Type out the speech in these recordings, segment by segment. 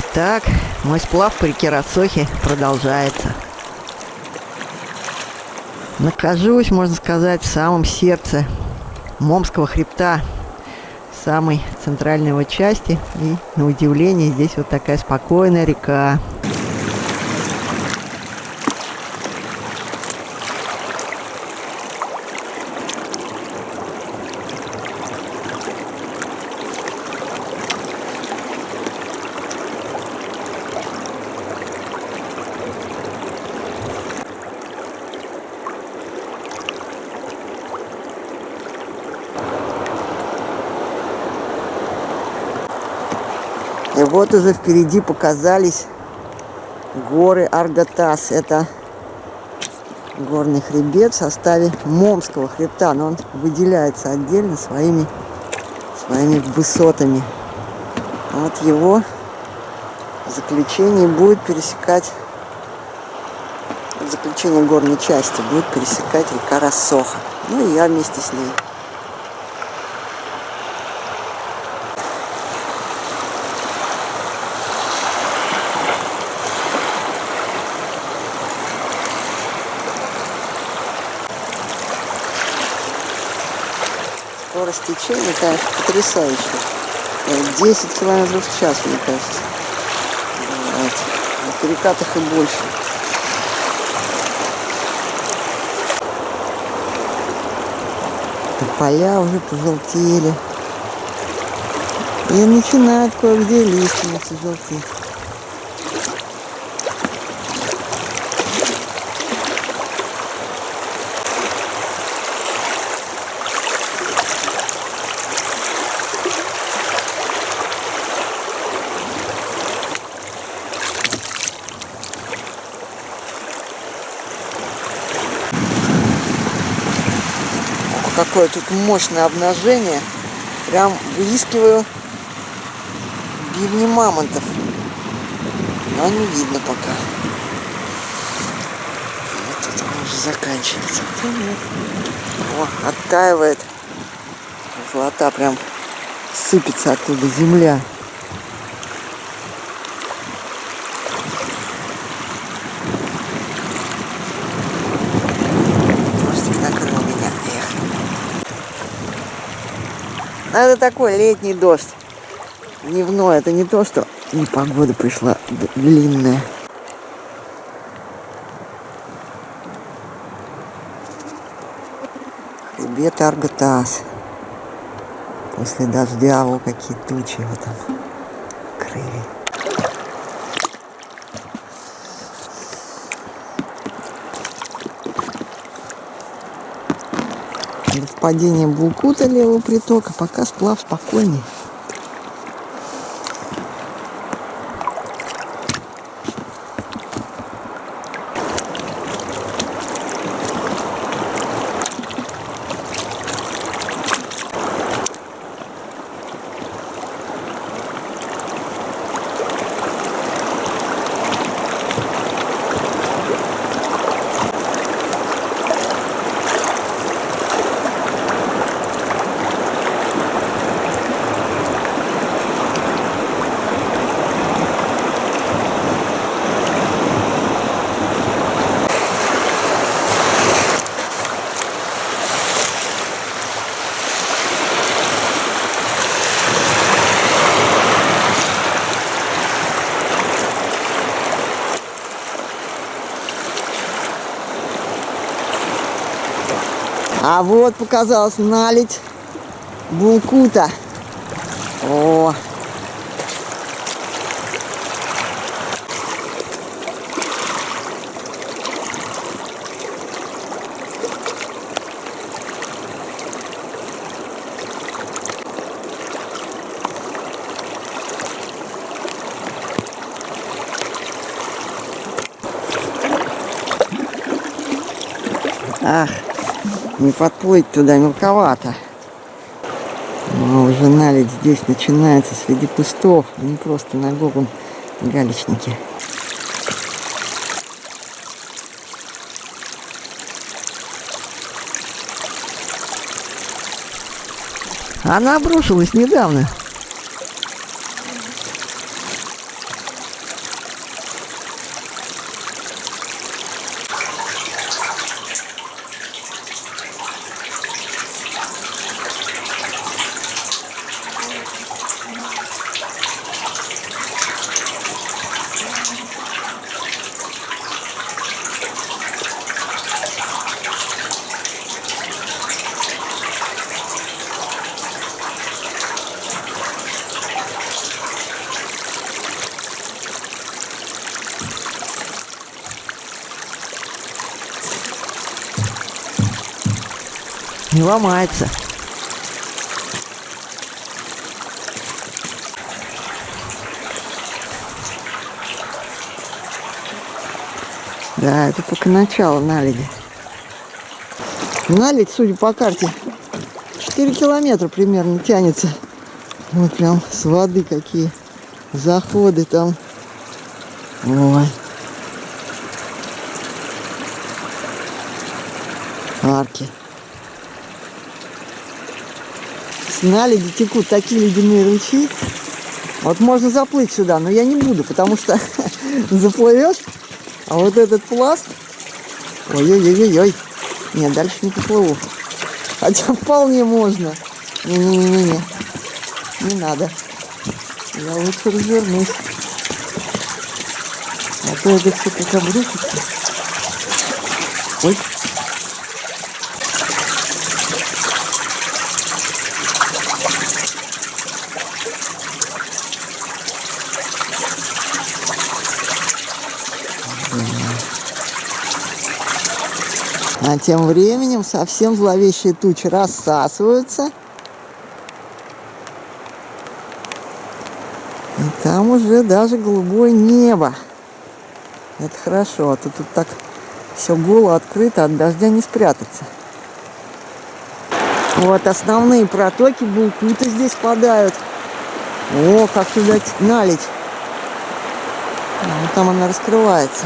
Итак, мой сплав по реке Рассохи продолжается. Нахожусь, можно сказать, в самом сердце Момского хребта, самой центральной его части. И, на удивление, здесь вот такая спокойная река. И вот уже впереди показались горы Аргатас. Это горный хребет в составе Момского хребта, но он выделяется отдельно своими высотами. Вот его в заключении будет пересекать, в заключении горной части будет пересекать река Рассоха. Ну и я вместе с ней. Скорость течения, конечно, потрясающая. 10 километров в час, мне кажется. На перекатах и больше. Поля уже пожелтели. И начинают кое-где лиственницы желтеть. Какое тут мощное обнажение. Прям выискиваю бивни мамонтов. Но не видно пока. Вот тут он уже заканчивается. О, оттаивает. Золота прям сыпется оттуда земля. Это такой летний дождь. Дневной. Это не то, что непогода пришла длинная. Хребет Аргатас. После дождя вот какие тучи его там крыли. До впадения Булкута левого притока пока сплав спокойный. А вот показалась наледь Булкута. О! Ах! Не подплыть туда, мелковато. А уже наледь здесь начинается среди кустов, не просто на голом галечнике. Она обрушилась недавно. Не ломается. Да, это только начало наледи. Наледь, судя по карте, 4 километра примерно тянется. Вот прям с воды какие заходы там. Ой. Арки. С наледи текут такие ледяные ручьи. Вот можно заплыть сюда, но я не буду, потому что заплывешь, а вот этот пласт... Ой-ой-ой-ой. Нет, дальше не поплыву. Хотя вполне можно. Не-не-не-не. Не надо. Я лучше развернусь. А то это все как обрушится. Ой. А тем временем совсем зловещие тучи рассасываются. И там уже даже голубое небо. Это хорошо, а то тут так все голо открыто, от дождя не спрятаться. Вот основные протоки Булкута здесь впадают. О, как сюда налить. Вот там она раскрывается.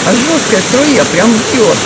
А жесткая струя прям бьет.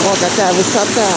О, какая высота!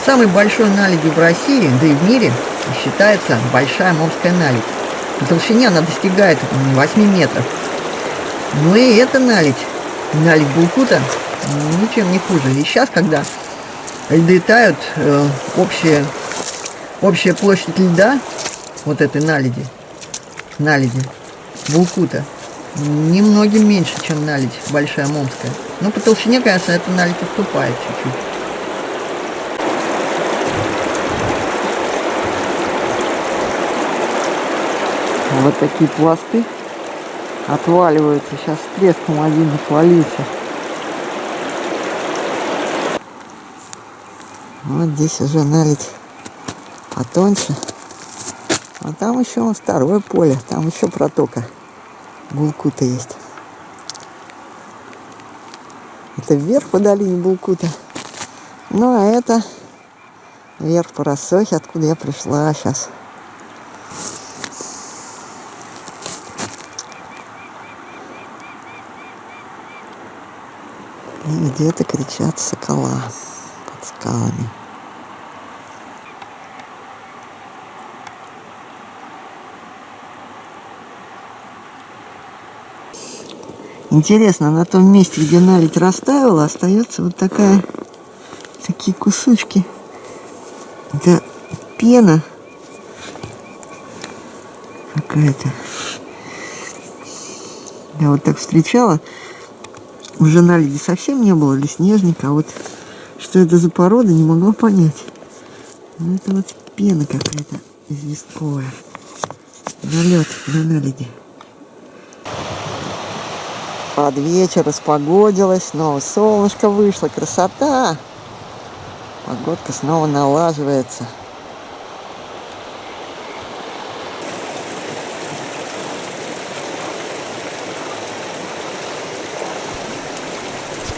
Самой большой наледью в России, да и в мире, считается Большая Омская наледь. По толщине она достигает 8 метров. Но и эта наледь Булкута, ничем не хуже. И сейчас, когда льды тают, общая площадь льда вот этой наледи Булкута, немногим меньше, чем наледь Большая Омская. Но по толщине, конечно, эта наледь уступает чуть-чуть. Вот такие пласты отваливаются. Сейчас с треском один отвалился. Вот здесь уже наледь потоньше. А там еще второе поле. Там еще протока Булкута есть. Это вверх по долине Булкута. Ну а это вверх по Рассохе, откуда я пришла сейчас. И где-то кричат сокола под скалами. Интересно, на том месте, где наледь растаяла, остается вот такие кусочки. Это пена какая-то. Я вот так встречала. Уже наледи совсем не было, или снежника. А вот что это за порода, не могла понять. Ну, это вот пена какая-то известковая. Налет на наледи. Под вечер распогодилось, снова солнышко вышло, красота! Погодка снова налаживается.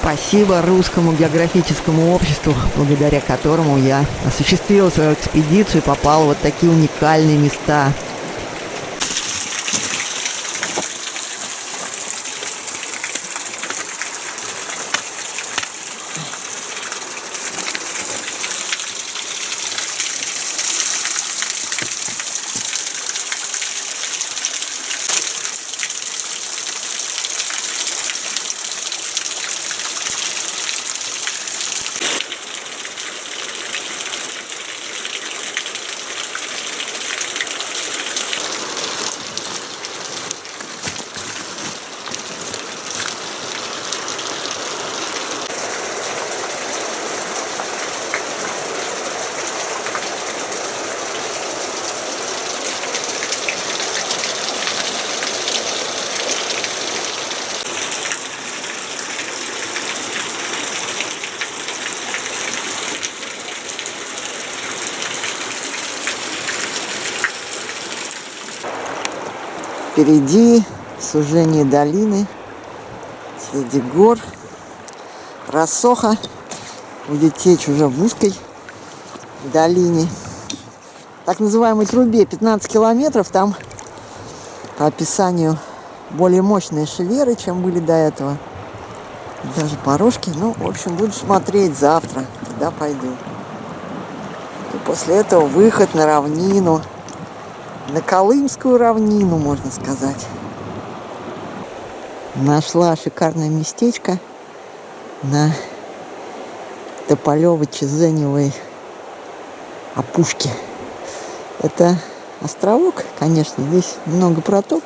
Спасибо Русскому географическому обществу, благодаря которому я осуществила свою экспедицию и попала в вот такие уникальные места. Впереди сужение долины среди гор. Рассоха будет течь уже в узкой долине. Так называемой трубе 15 километров. Там по описанию более мощные шельеры, чем были до этого. Даже порожки. Ну, в общем, буду смотреть завтра. Туда пойду. И после этого выход на равнину. На Колымскую равнину, можно сказать. Нашла шикарное местечко на Тополево-Чезеневой опушке. Это островок, конечно, здесь много проток,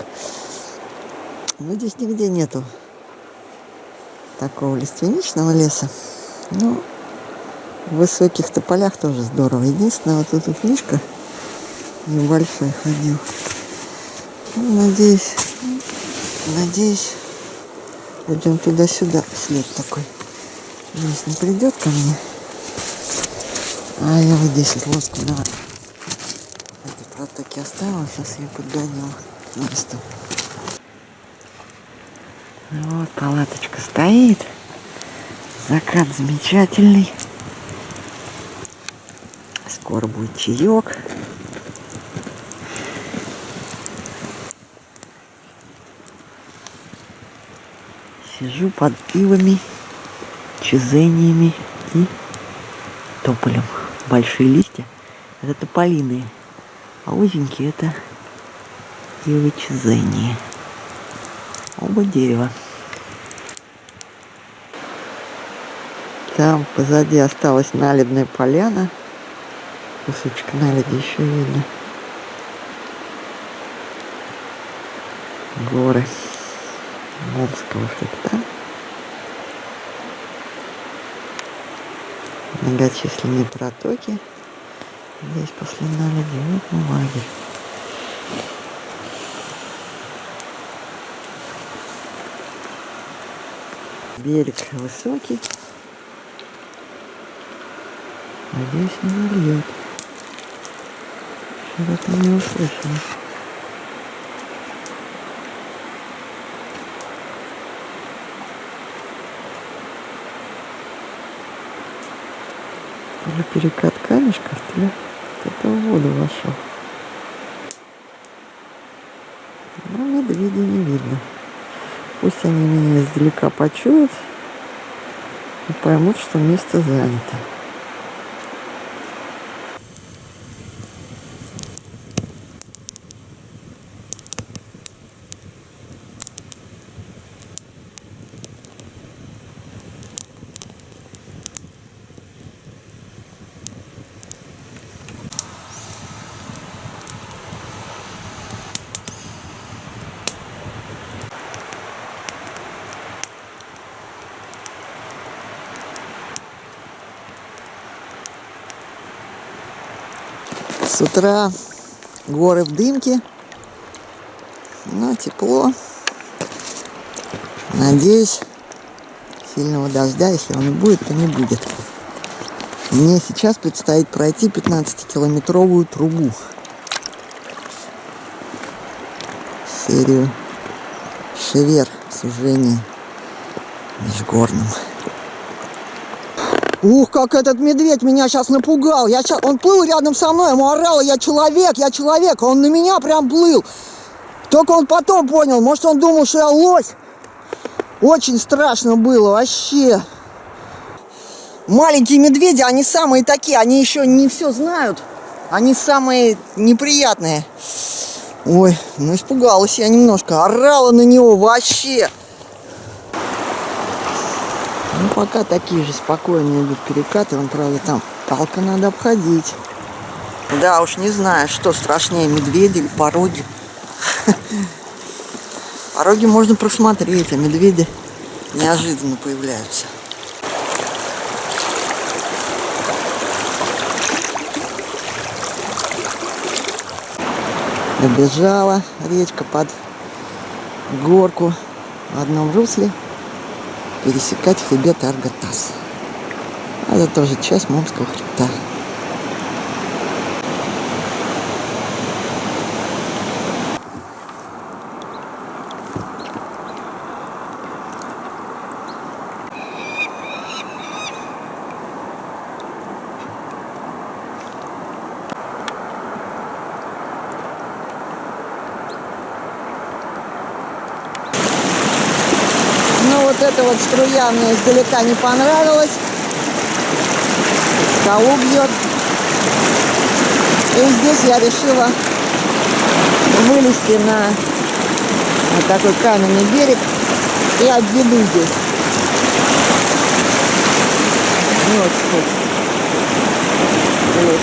но здесь нигде нету такого лиственничного леса. Но в высоких тополях тоже здорово. Единственное, вот тут мишка небольшой ходил. Ну, надеюсь, пойдем туда-сюда. След такой. Здесь не придет ко мне. А я вот здесь вот лодку на этой протоке оставила. Сейчас я подгоню на место. Вот палаточка стоит. Закат замечательный. Скоро будет чаек. Сижу под ивами, чезениями и тополем. большие листья, это тополиные, а узенькие это ивы-чизении. Оба дерева. Там позади осталась наледная поляна. Кусочек наледи еще видно. Горы Момского хребта. Многочисленные протоки. Здесь после наледи вот лагерь. Берег высокий. Надеюсь, не нальет. Что-то не услышала. То ли перекат камешков, то ли кто-то в воду вошел. Но медведей не видно. Пусть они меня издалека почуют и поймут, что место занято. С утра горы в дымке, но тепло. Надеюсь, сильного дождя, если он и будет, то не будет. Мне сейчас предстоит пройти 15-километровую трубу. Серию Шевер, сужение межгорным. Ух, как этот медведь меня сейчас напугал. Он плыл рядом со мной, ему орал, я человек, а он на меня прям плыл. Только он потом понял, может он думал, что я лось. Очень страшно было, вообще. Маленькие медведи, они самые такие, они еще не все знают. Они самые неприятные. Ой, ну испугалась я немножко, орала на него вообще. Ну, пока такие же спокойные идут перекаты. Вон, правда, там палка надо обходить. Да уж, не знаю, что страшнее, медведи или пороги. Пороги можно просмотреть, а медведи неожиданно появляются. Добежала речка под горку в одном русле. Пересекать хребет Аргатас. Это тоже часть Момского хребта. Вот эта вот струя мне издалека не понравилась. Скалу бьет. И здесь я решила вылезти на вот такой каменный берег и обведу здесь. Вот здесь.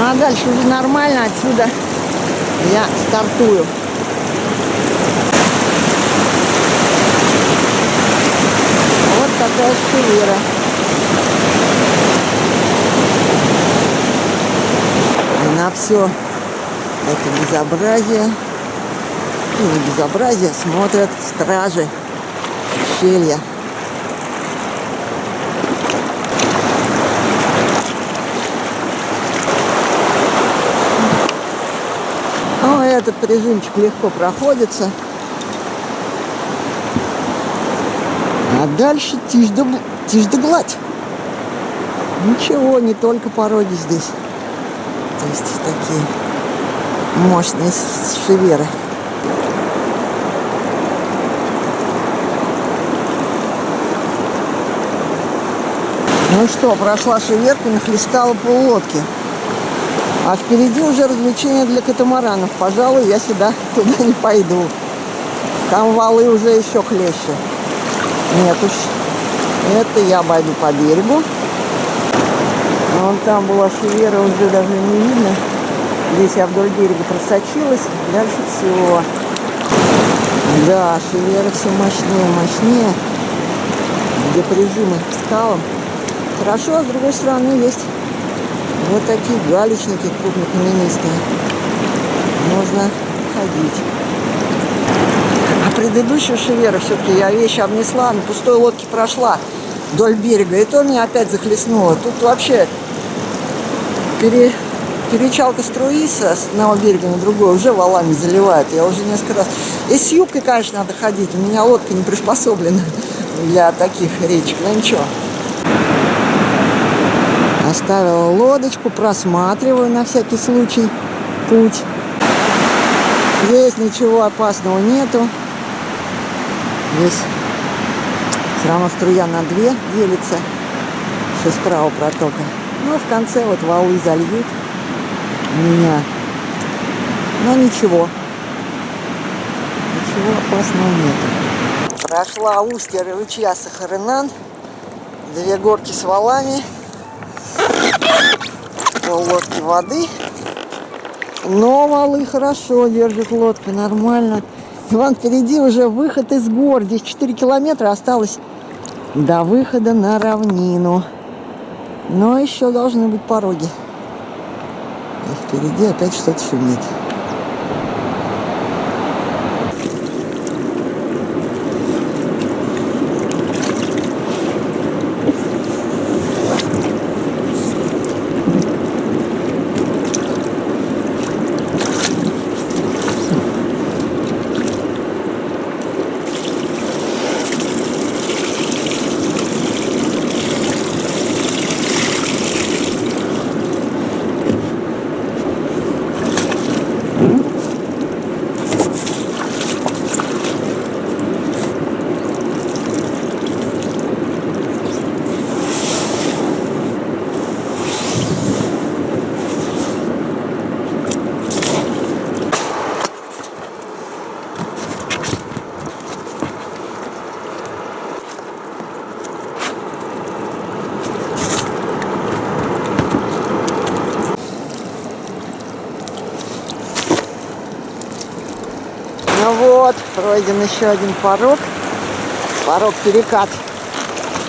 А дальше уже нормально, отсюда я стартую. Вот такая шевера. И на все это безобразие, и не безобразие, смотрят стражи ущелья. Этот режимчик легко проходится. А дальше тишь да гладь. Ничего, не только пороги здесь. То есть такие мощные шеверы. Ну что, прошла шеверку, нахлестала поллодки. А впереди уже развлечения для катамаранов. Пожалуй, я сюда туда не пойду. Там валы уже еще хлеще. Нет уж. Это я обойду по берегу. Вон там была шевера, уже даже не видно. Здесь я вдоль берега просочилась. Дальше все. Да, шевера все мощнее, мощнее. Где прижимы к скалам. Хорошо, а с другой стороны есть вот такие галечники крупнокаменистые. Можно ходить. А предыдущую шеверу все-таки я вещи обнесла, на пустой лодке прошла вдоль берега. И то меня опять захлестнуло. Тут вообще перечалка струи с одного берега на другой уже валами заливает. Я уже несколько раз... И с юбкой, конечно, надо ходить. У меня лодка не приспособлена для таких речек. Но ничего. Оставила лодочку, просматриваю на всякий случай путь. Здесь ничего опасного нету. Здесь все равно струя на две делится. Еще справа протока. Ну, в конце вот валы зальют меня. Но ничего. Ничего опасного нету. Прошла устье ручья Сахарынан. 2 горки с валами. Пол-лодки воды. Но валы хорошо держат лодку, нормально. И вон впереди уже выход из гор. Здесь 4 километра осталось до выхода на равнину. Но еще должны быть пороги. И впереди опять что-то шумит. Ну вот, пройден еще один порог. Порог-перекат,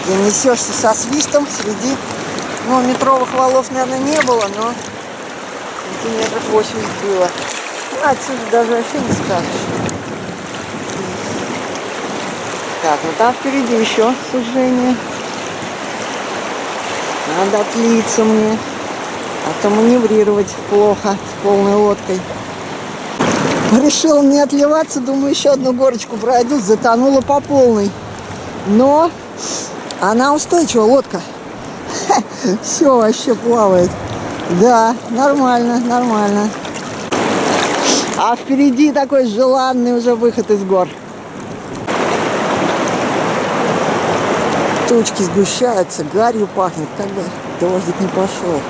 где несешься со свистом среди, ну, метровых валов, наверное, не было, но сантиметров 80 было. Ну, отсюда даже вообще не скажешь. Так, ну там впереди еще сужение. Надо отлиться мне, а то маневрировать плохо с полной лодкой. Решил не отливаться, думаю, еще одну горочку пройду, затонула по полной. Но она устойчива, лодка. Все вообще плавает. Да, нормально, нормально. А впереди такой желанный уже выход из гор. Тучки сгущаются, гарью пахнет, как бы дождик не пошел.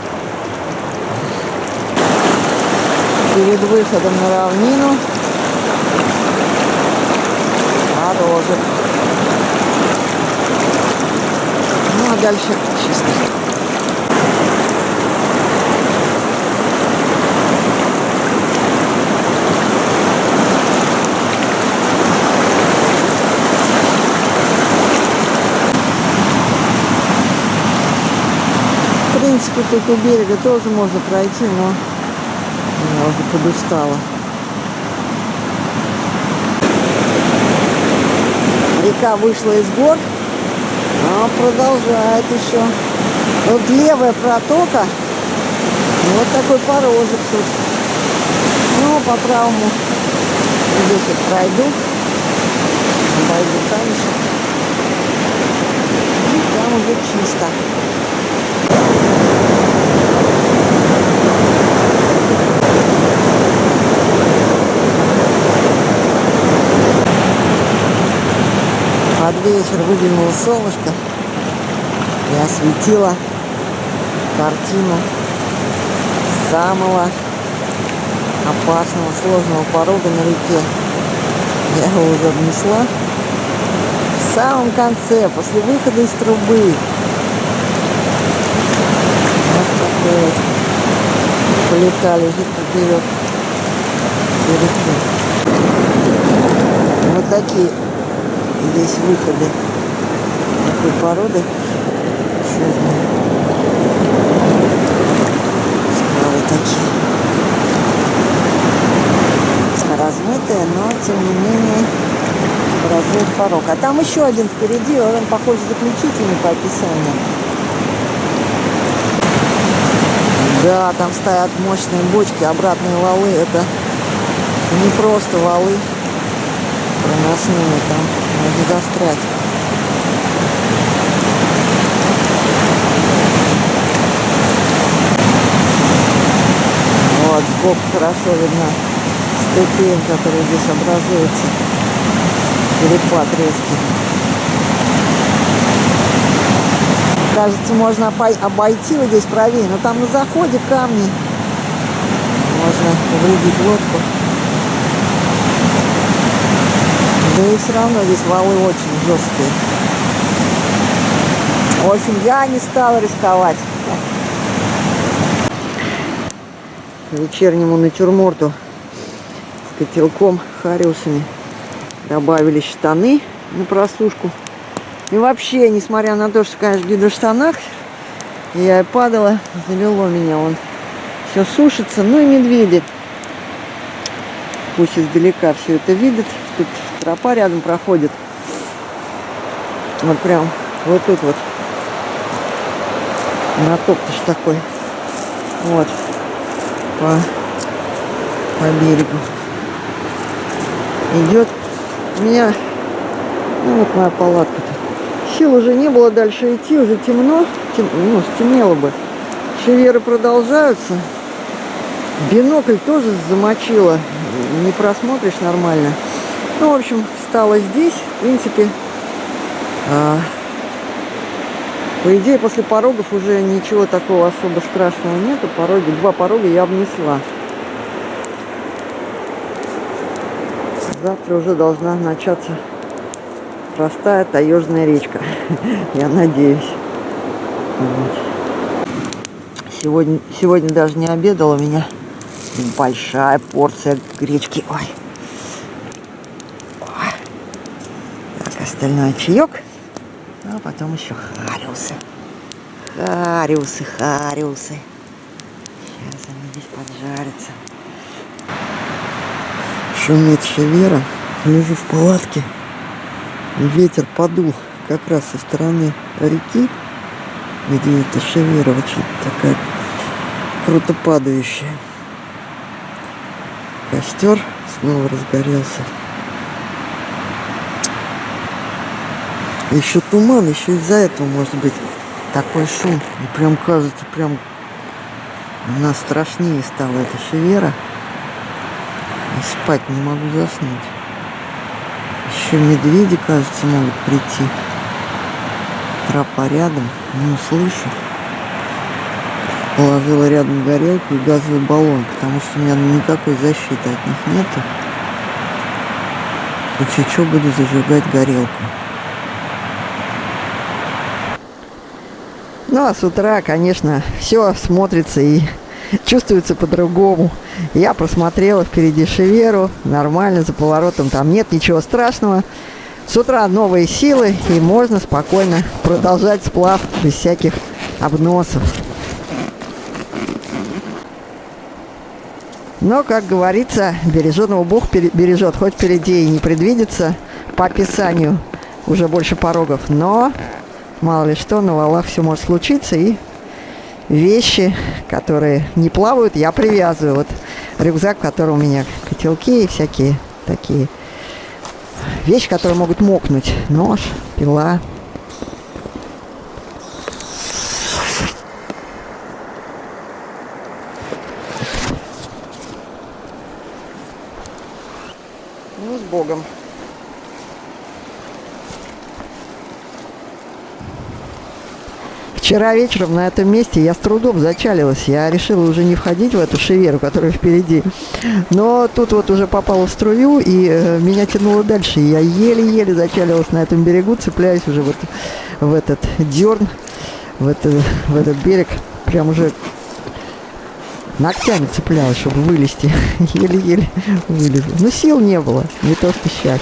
Перед выходом на равнину порожек. Ну а дальше чисто. В принципе, тут у берега тоже можно пройти, но я уже подустала. Река вышла из гор, но продолжает еще. Вот левая протока, вот такой порожек тут. Ну, по правому здесь вот пройду, обойду камешек. И там уже чисто. Под вечер выглянуло солнышко. и осветила картину самого опасного, сложного порога на реке. Я его уже обнесла. В самом конце, после выхода из трубы. Вот такой вот. Полетали вид поперек реки. Вот такие здесь выходы такой породы. Черные. Скалы такие. Размытые, но тем не менее образует порог. А там еще один впереди, он, похоже, заключительный по описанию. Да, там стоят мощные бочки, обратные валы. Это не просто валы проносные, там можно застрять. Вот, сбоку хорошо видно ступень, который здесь образуется. Перепад резкий. Кажется, можно обойти вот здесь правее, но там на заходе камни. Можно повредить лодку. Да и все равно здесь валы очень жесткие. В общем, я не стала рисковать. К вечернему натюрморту с котелком хариусами добавили штаны на просушку. И вообще, несмотря на то, что, конечно, в гидроштанах я и падала, залило меня, он все сушится. Ну и медведи, пусть издалека все это видят. Тут тропа рядом проходит. Вот прям вот тут вот. Натоптыш такой. Вот. По берегу. Идет. У меня, ну вот моя палатка. Сил уже не было дальше идти, уже темно. Стемнело бы. Шеверы продолжаются. Бинокль тоже замочило. Не просмотришь нормально. Ну, в общем, встала здесь. В принципе, по идее, после порогов уже ничего такого особо страшного нету. Два порога я обнесла. Завтра уже должна начаться простая таежная речка. Я надеюсь. Вот. Сегодня даже не обедала, у меня большая порция гречки. Ой. Так, остальной чаек. А потом еще хариусы. Хариусы. Сейчас они здесь поджарятся. Шумит шевера. Лежу в палатке. Ветер подул как раз со стороны реки, где эта шевера очень такая круто падающая. Костер снова разгорелся. Еще туман, еще из-за этого может быть такой шум. И прям кажется, прям она страшнее стала, эта шевера. И спать не могу заснуть. Еще медведи, кажется, могут прийти. Тропа рядом, не услышу. Положила рядом горелку и газовый баллон, потому что у меня никакой защиты от них нету. В случае чего буду зажигать горелку. Ну а с утра, конечно, все смотрится и чувствуется по-другому. Я просмотрела впереди шеверу, нормально, за поворотом там нет ничего страшного. С утра новые силы, и можно спокойно продолжать сплав без всяких обносов. Но, как говорится, береженого Бог бережет, хоть впереди и не предвидится по описанию уже больше порогов, но мало ли что, на валах все может случиться, и вещи, которые не плавают, я привязываю. Вот рюкзак, в котором у меня котелки и всякие такие вещи, которые могут мокнуть. Нож, пила. Ну, с Богом. Вчера вечером на этом месте я с трудом зачалилась. Я решила уже не входить в эту шеверу, которая впереди. Но тут вот уже попала в струю, и меня тянуло дальше. И я еле-еле зачалилась на этом берегу, цепляясь уже вот в этот дерн, в этот берег. Прям уже ногтями цеплялась, чтобы вылезти. Еле-еле вылезла. Но сил не было, не то что сейчас.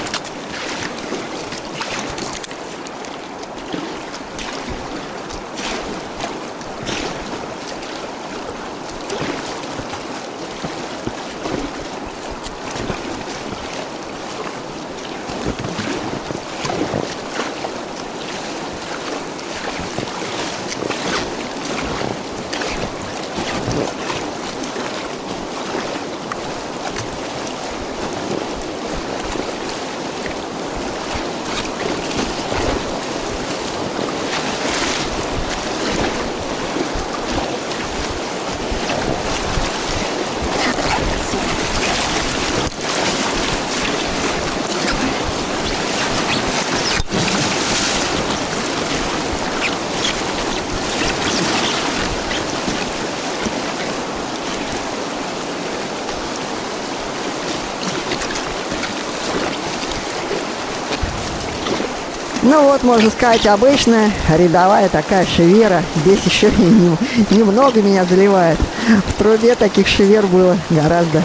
Ну вот, можно сказать, обычная рядовая такая шевера. Здесь еще и немного меня заливает. В труде таких шевер было гораздо.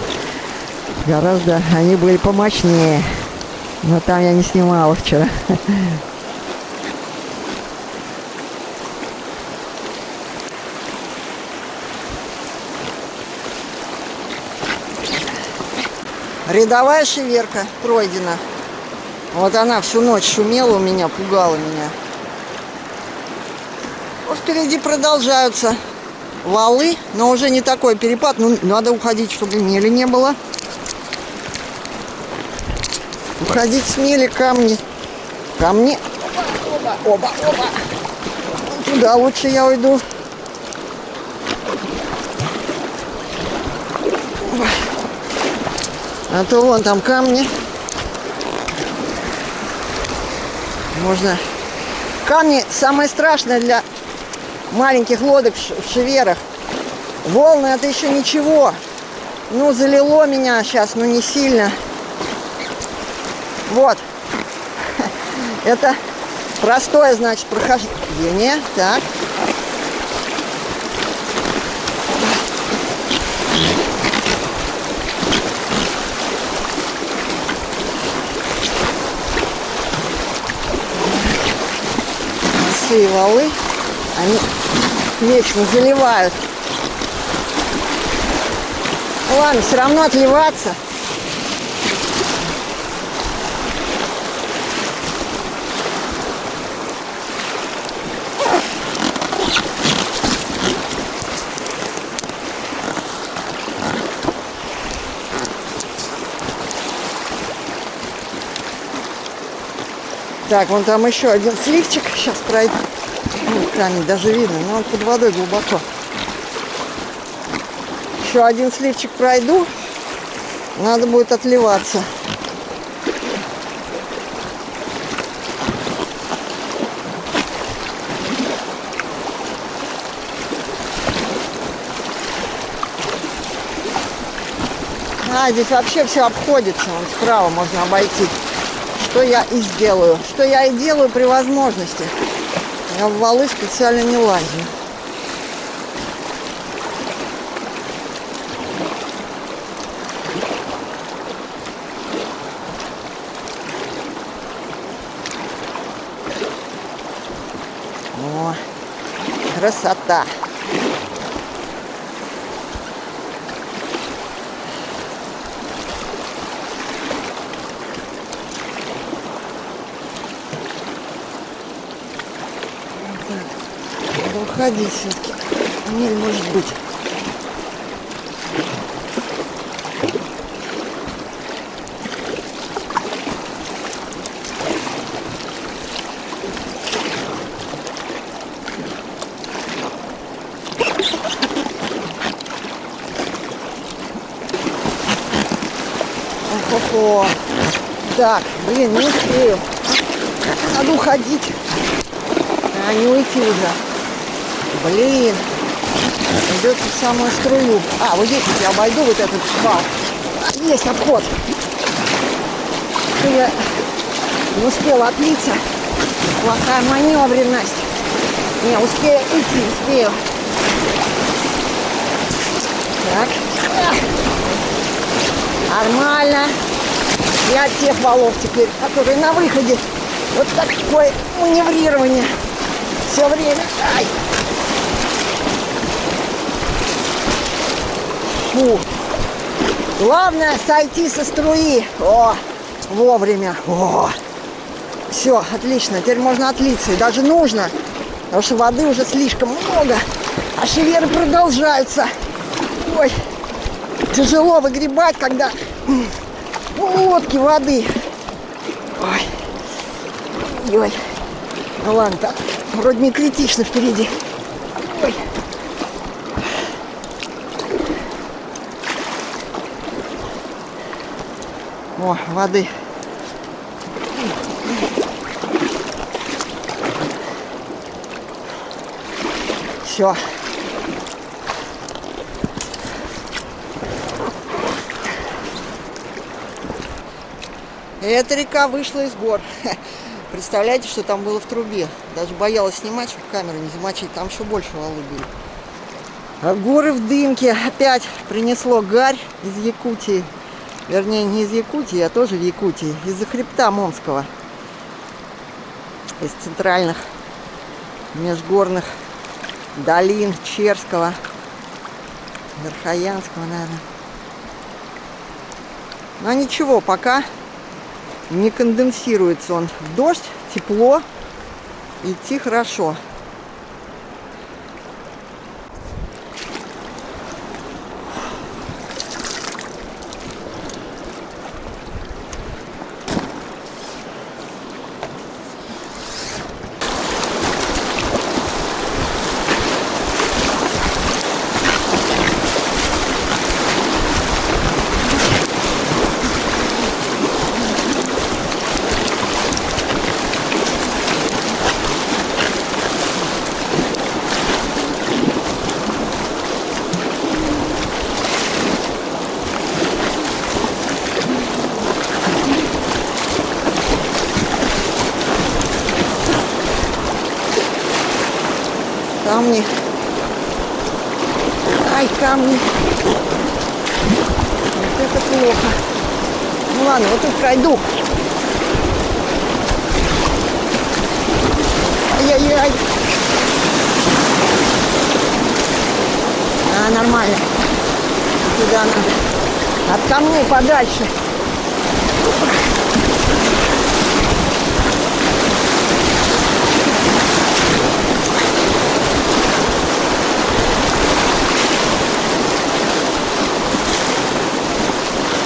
Они были помощнее. Но там я не снимала вчера. Рядовая шеверка пройдена. Вот она всю ночь шумела у меня, пугала меня. Вот впереди продолжаются валы, но уже не такой перепад. Ну, надо уходить, чтобы мели не было. Уходить с мели, камни. Камни. Оба. Туда лучше я уйду. А то вон там камни. Можно. Камни самое страшное для маленьких лодок в шеверах. Волны это еще ничего. Ну, залило меня сейчас, но не сильно. Вот. Это простое, значит, прохождение. Так. Большие валы, они вечно заливают. Ладно, все равно отливаться. Так, вон там еще один сливчик. Сейчас пройду. Ну, камень даже видно, но он под водой глубоко. Еще один сливчик пройду. Надо будет отливаться. Здесь вообще все обходится. Вон справа можно обойти. Что я и сделаю. Что я и делаю при возможности. Я в валы специально не лазю. О, красота. Надо уходить все-таки. Не может быть. Охо-хо. Так, блин, не успею. Надо уходить. А не уйти уже. Блин. Идет в самую струю. А, вот здесь вот я обойду вот этот швал. Есть обход. Я не успела отлиться. Плохая маневренность. Не, успею идти, успею. Так. Нормально. И от тех валов теперь, которые на выходе. Вот такое маневрирование. Все время. Ай. Фу. Главное сойти со струи. О, вовремя. О. Все, отлично. Теперь можно отлиться. И даже нужно. Потому что воды уже слишком много. А шеверы продолжаются. Ой. Тяжело выгребать, когда лодки воды. Ой. Ой. Ну ладно, так вроде не критично впереди. Ой. О, воды. Все. Эта река вышла из гор. Представляете, что там было в трубе? Даже боялась снимать, чтобы камеру не замочить. Там еще больше валы были. А горы в дымке. Опять принесло гарь из Якутии. Вернее, не из Якутии, а тоже в Якутии. Из-за хребта Момского. Из центральных межгорных долин Черского, Верхоянского, наверное. Но ничего, пока не конденсируется он в дождь, тепло, идти хорошо. Камни. Ай, камни. Вот это плохо. Ну ладно, вот тут пройду. Ай-яй-яй. А, нормально. Туда надо. От камней подальше.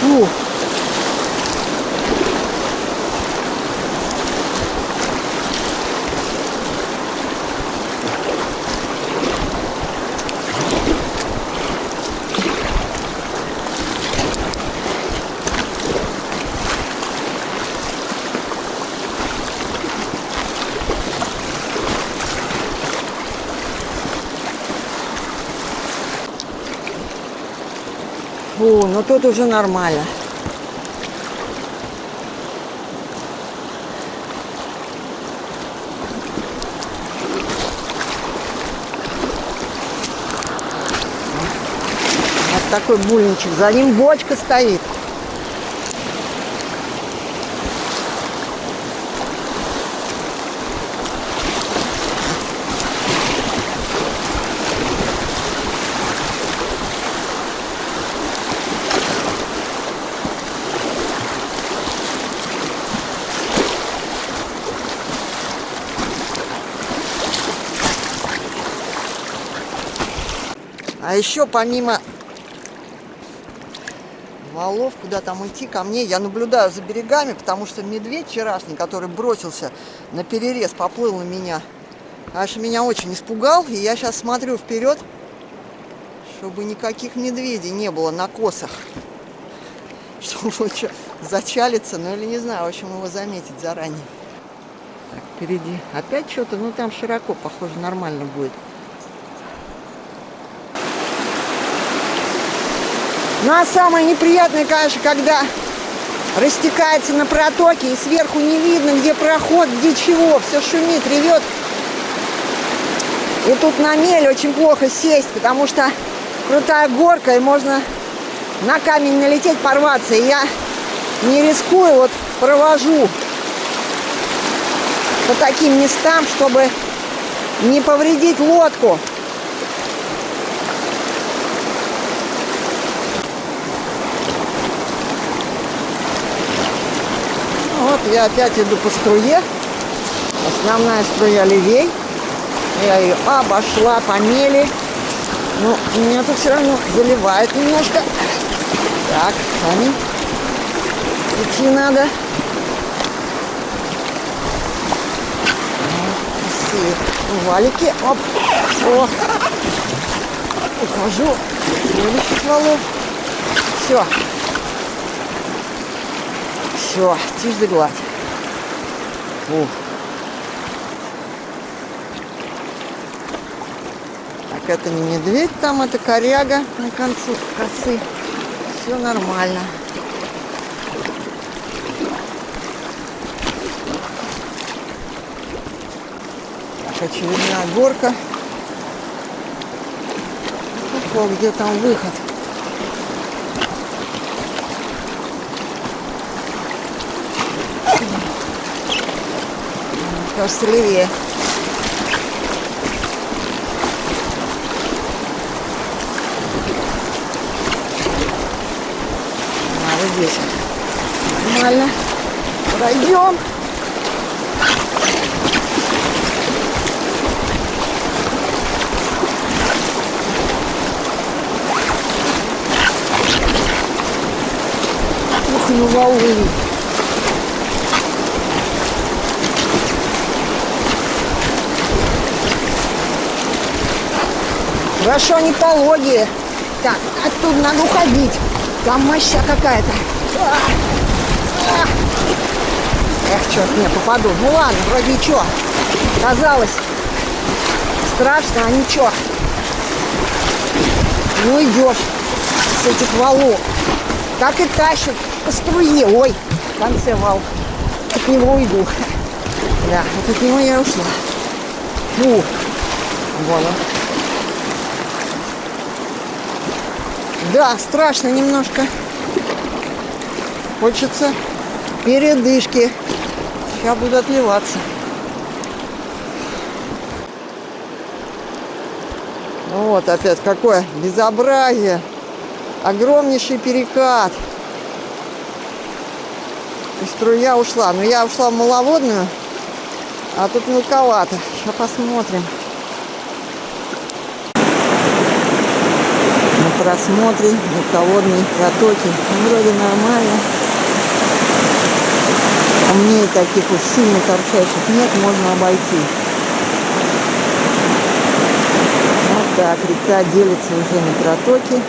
Фу. Фу, ну тут уже нормально. Вот такой бульничек. За ним бочка стоит. А еще помимо валов, куда там идти, ко мне, я наблюдаю за берегами, потому что медведь вчерашний, который бросился на перерез, поплыл на меня. Аж меня очень испугал, и я сейчас смотрю вперед, чтобы никаких медведей не было на косах. Чтобы зачалиться, ну или не знаю, в общем, его заметить заранее. Так, впереди опять что-то, ну там широко, похоже, нормально будет. Ну а самое неприятное, конечно, когда растекается на протоке и сверху не видно, где проход, где чего. Все шумит, ревет. И тут на мель очень плохо сесть, потому что крутая горка, и можно на камень налететь, порваться. И я не рискую, вот провожу по таким местам, чтобы не повредить лодку. Вот я опять иду по струе. Основная струя левей. Я ее обошла по мели. Но меня тут все равно заливает немножко. Так, камень. Идти надо. Валики. Оп. О. Ухожу. Следующих валов. Все. Все. Тишь да гладь. Фух. Так, это не медведь, там это коряга на концу косы. Все нормально. Так, очередная горка. О, где там выход? Кажется, левее. Вот здесь. Нормально. Пройдем. Ух, ну волны. Хорошо, не пологие. Так, оттуда надо уходить. Там моща какая-то. Эх, черт, не попаду. Ну ладно, вроде ничего. Казалось страшно, а ничего. Ну идешь с этих валов. Так и тащат по струе. Ой, в конце вал. От него уйду. Да, вот от него я ушла. Фу. Вон он. Да, страшно немножко. Хочется передышки. Сейчас буду отливаться. Вот опять какое безобразие. Огромнейший перекат. И струя ушла. Но я ушла в маловодную, а тут мелковато. Сейчас посмотрим. На просмотре мелководной протоки. Ну, вроде нормально. А мне таких уж сильно торчащих нет, можно обойти. Вот так, река делится уже на протоки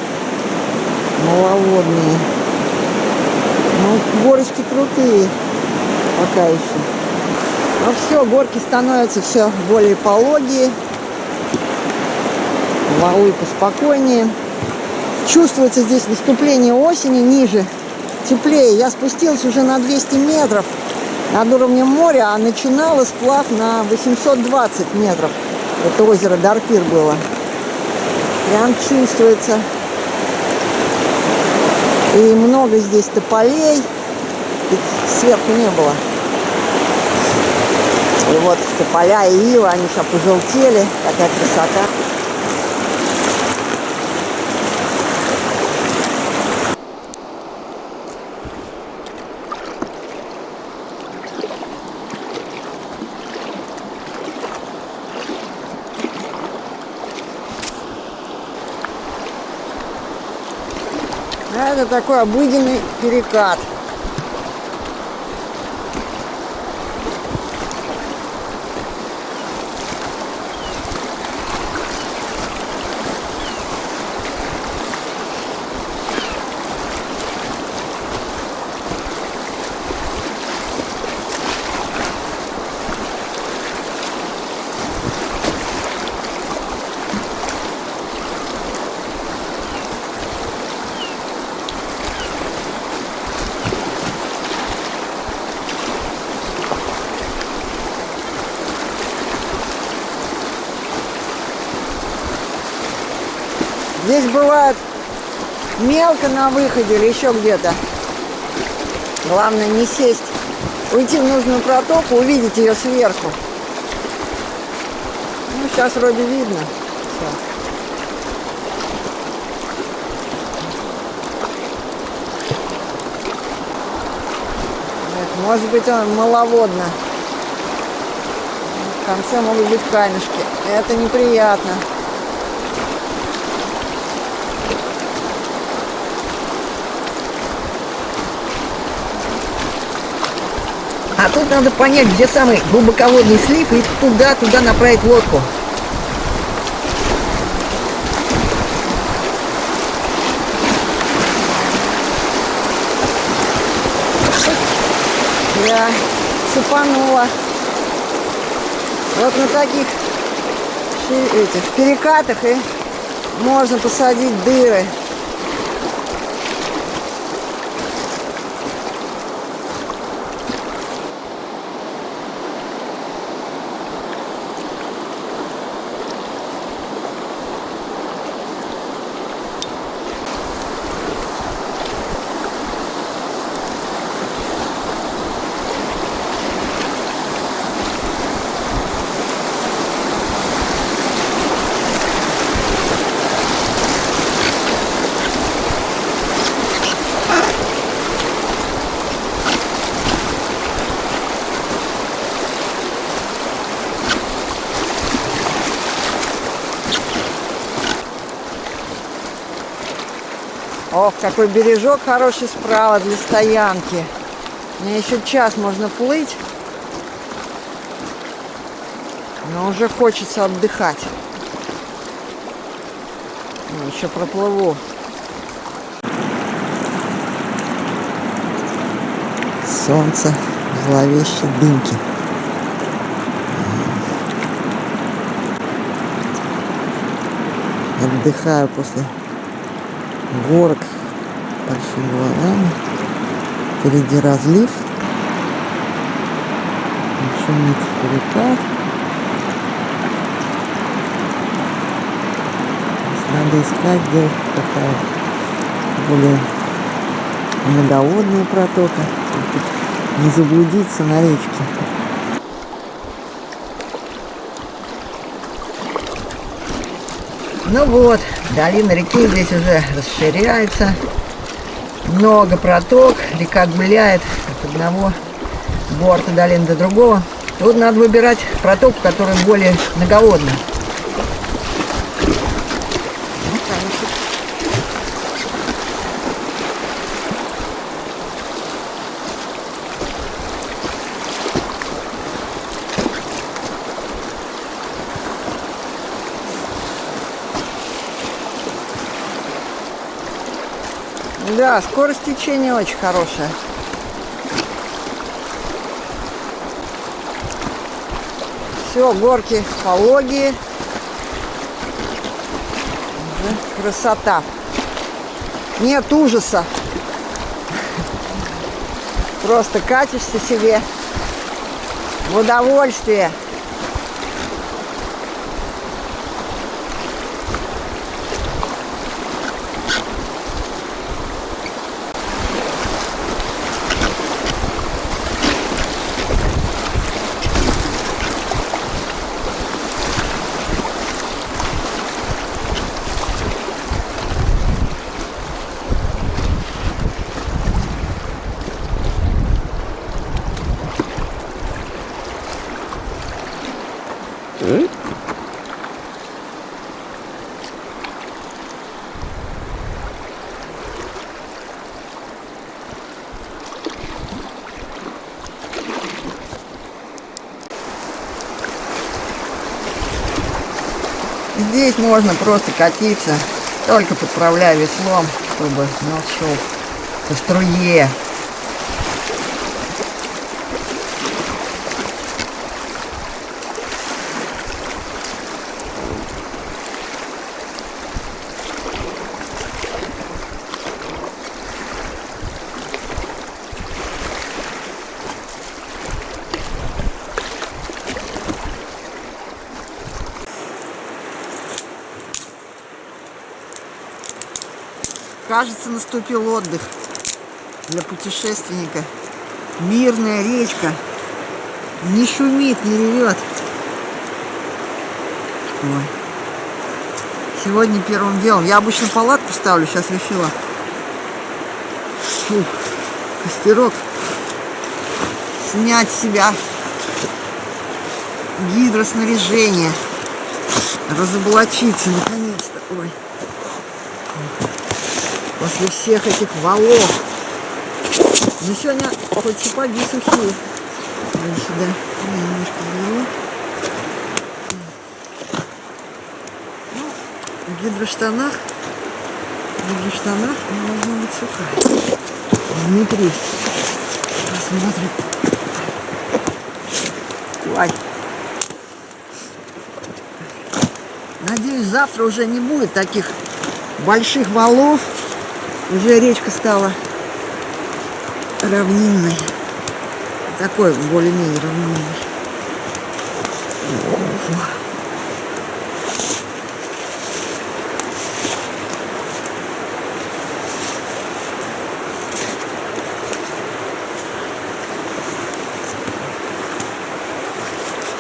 маловодные. Ну, горочки крутые пока еще. Но все, горки становятся все более пологие. Валы поспокойнее. Чувствуется здесь наступление осени, ниже, теплее. Я спустилась уже на 200 метров над уровнем моря, а начинала сплав на 820 метров. Это озеро Дарпир было. Прям чувствуется. И много здесь тополей. Их сверху не было. И вот тополя и ивы, они сейчас пожелтели. Такая красота. Это такой обыденный перекат. Здесь бывает мелко на выходе или еще где-то. Главное не сесть. Уйти в нужную протоку, увидеть ее сверху. Ну, сейчас вроде видно. Всё. Может быть, он маловодно. В конце могут быть камешки. Это неприятно. А тут надо понять, где самый глубоководный слив, и туда направить лодку. Я цепанула. Вот на таких этих перекатах и можно посадить дыры. Ох, какой бережок хороший справа для стоянки. Мне еще час можно плыть, но уже хочется отдыхать. Ну, еще проплыву. Солнце зловеще дымки. Отдыхаю после горок большими волнами. Впереди разлив. Шумит река. Надо искать, где такая более многоводная протока, чтобы не заблудиться на речке. Ну вот, долина реки здесь уже расширяется. Много проток, река гуляет от одного борта долины до другого. Тут надо выбирать протоку, которая более многоводна. Да, скорость течения очень хорошая. Все, горки пологие. Уже красота. Нет ужаса. Просто катишься себе в удовольствие. Здесь можно просто катиться, только подправляя веслом, чтобы нос шел по струе. Кажется, наступил отдых для путешественника. Мирная речка. Не шумит, не ревет. Ой. Сегодня первым делом. Я обычно палатку ставлю, сейчас решила. Фу, костерок. Снять с себя гидроснаряжение. Разоблачиться наконец-то. Ой. После всех этих валов. Ну сегодня хоть сапоги сухие. Вот сюда немножко беру. Ну, в гидроштанах должна быть сухая. Дмитрий посмотрим. Ой. Надеюсь, завтра уже не будет таких больших валов. Уже речка стала равнинной. Такой более-менее равнинной.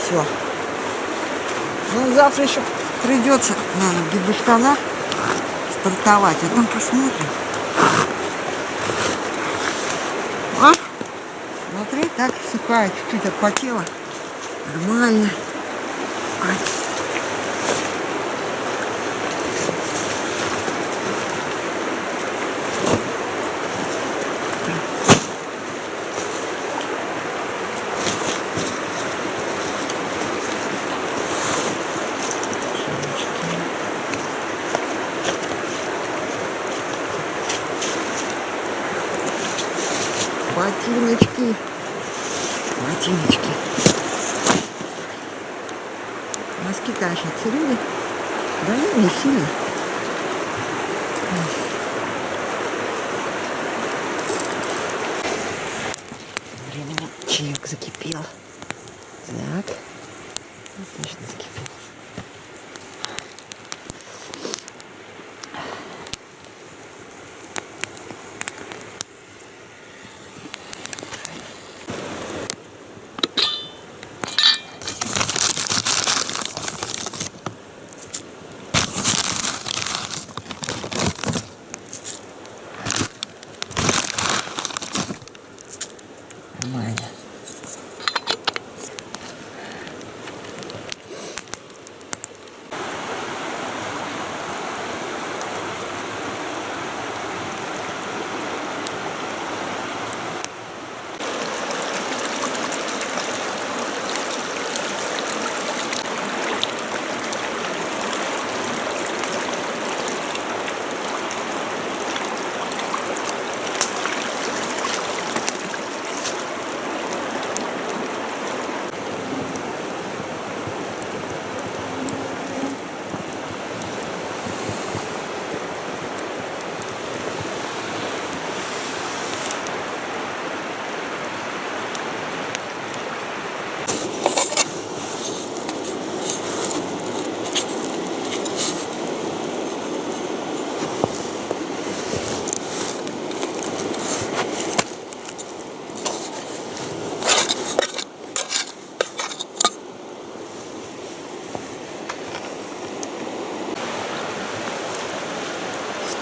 Все. Ну, завтра еще придется, наверное, в гидроштанах стартовать, а там посмотрим. А? Смотри, так сухая, чуть-чуть отпотела. Нормально. Ай. Ботиночки. Носки, конечно, царили. Да не сильно. Временем чаек закипел. Так. Отлично закипел. Нормально.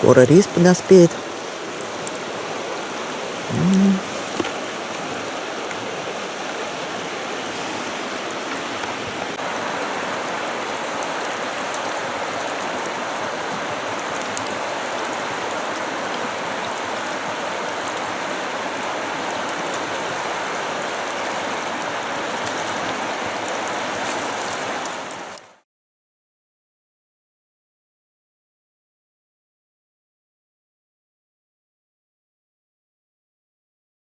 Скоро рис подоспеет.